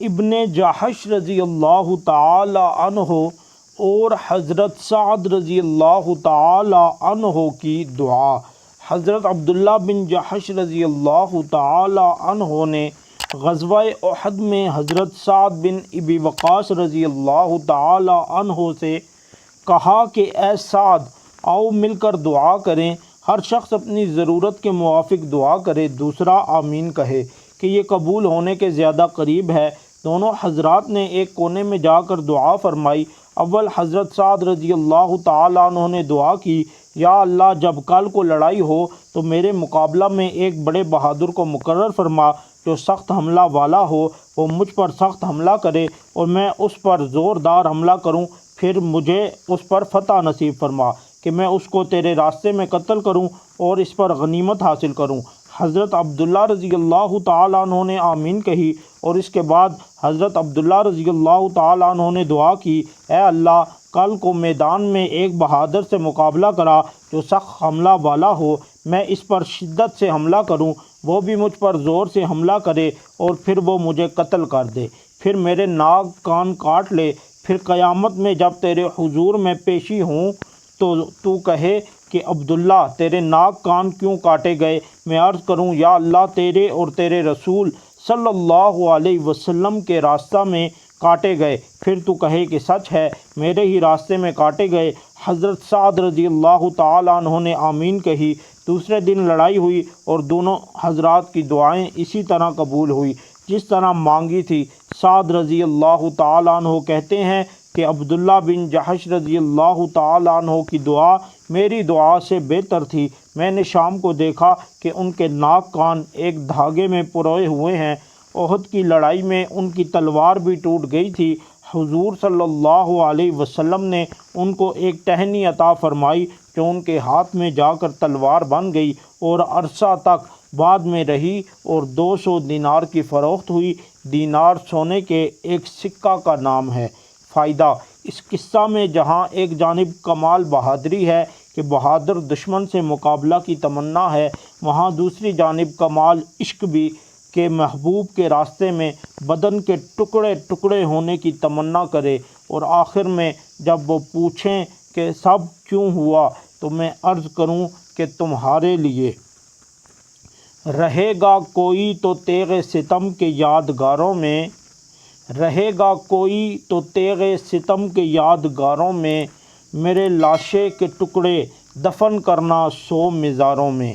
ابن جحش رضی اللہ تعالی عنہ اور حضرت سعد رضی اللہ تعالی عنہ کی دعا۔ حضرت عبداللہ بن جحش رضی اللہ تعالی عنہ نے غزوہ احد میں حضرت سعد بن ابی وقاص رضی اللہ تعالی عنہ سے کہا کہ اے سعد، آؤ مل کر دعا کریں۔ ہر شخص اپنی ضرورت کے موافق دعا کرے، دوسرا آمین کہے کہ یہ قبول ہونے کے زیادہ قریب ہے۔ دونوں حضرات نے ایک کونے میں جا کر دعا فرمائی۔ اول حضرت سعد رضی اللہ تعالیٰ عنہ نے دعا کی، یا اللہ، جب کل کو لڑائی ہو تو میرے مقابلہ میں ایک بڑے بہادر کو مقرر فرما، جو سخت حملہ والا ہو، وہ مجھ پر سخت حملہ کرے اور میں اس پر زوردار حملہ کروں، پھر مجھے اس پر فتح نصیب فرما کہ میں اس کو تیرے راستے میں قتل کروں اور اس پر غنیمت حاصل کروں۔ حضرت عبداللہ رضی اللہ تعالیٰ عنہ نے آمین کہی اور اس کے بعد حضرت عبداللہ رضی اللہ تعالیٰ عنہ نے دعا کی، اے اللہ، کل کو میدان میں ایک بہادر سے مقابلہ کرا جو سخت حملہ والا ہو، میں اس پر شدت سے حملہ کروں، وہ بھی مجھ پر زور سے حملہ کرے اور پھر وہ مجھے قتل کر دے، پھر میرے ناک کان کاٹ لے، پھر قیامت میں جب تیرے حضور میں پیشی ہوں تو کہے کہ عبداللہ، تیرے ناک کان کیوں کاٹے گئے؟ میں عرض کروں، یا اللہ، تیرے اور تیرے رسول صلی اللہ علیہ وسلم کے راستہ میں کاٹے گئے، پھر تو کہے کہ سچ ہے، میرے ہی راستے میں کاٹے گئے۔ حضرت سعد رضی اللہ تعالیٰ عنہ نے آمین کہی۔ دوسرے دن لڑائی ہوئی اور دونوں حضرات کی دعائیں اسی طرح قبول ہوئی جس طرح مانگی تھی۔ سعد رضی اللہ تعالیٰ عنہ کہتے ہیں کہ عبداللہ بن جحش رضی اللہ تعالیٰ عنہ کی دعا میری دعا سے بہتر تھی۔ میں نے شام کو دیکھا کہ ان کے ناک کان ایک دھاگے میں پروئے ہوئے ہیں۔ احد کی لڑائی میں ان کی تلوار بھی ٹوٹ گئی تھی۔ حضور صلی اللہ علیہ وسلم نے ان کو ایک ٹہنی عطا فرمائی جو ان کے ہاتھ میں جا کر تلوار بن گئی اور عرصہ تک بعد میں رہی اور 200 دینار کی فروخت ہوئی۔ دینار سونے کے ایک سکہ کا نام ہے۔ فائدہ: اس قصہ میں جہاں ایک جانب کمال بہادری ہے کہ بہادر دشمن سے مقابلہ کی تمنا ہے، وہاں دوسری جانب کمال عشق بھی کہ محبوب کے راستے میں بدن کے ٹکڑے ٹکڑے ہونے کی تمنا کرے، اور آخر میں جب وہ پوچھیں کہ سب کیوں ہوا تو میں عرض کروں کہ تمہارے لیے۔ رہے گا کوئی تو تیغ ستم کے یادگاروں میں، رہے گا کوئی تو تیغ ستم کے یادگاروں میں، میرے لاشے کے ٹکڑے دفن کرنا 100 مزاروں میں۔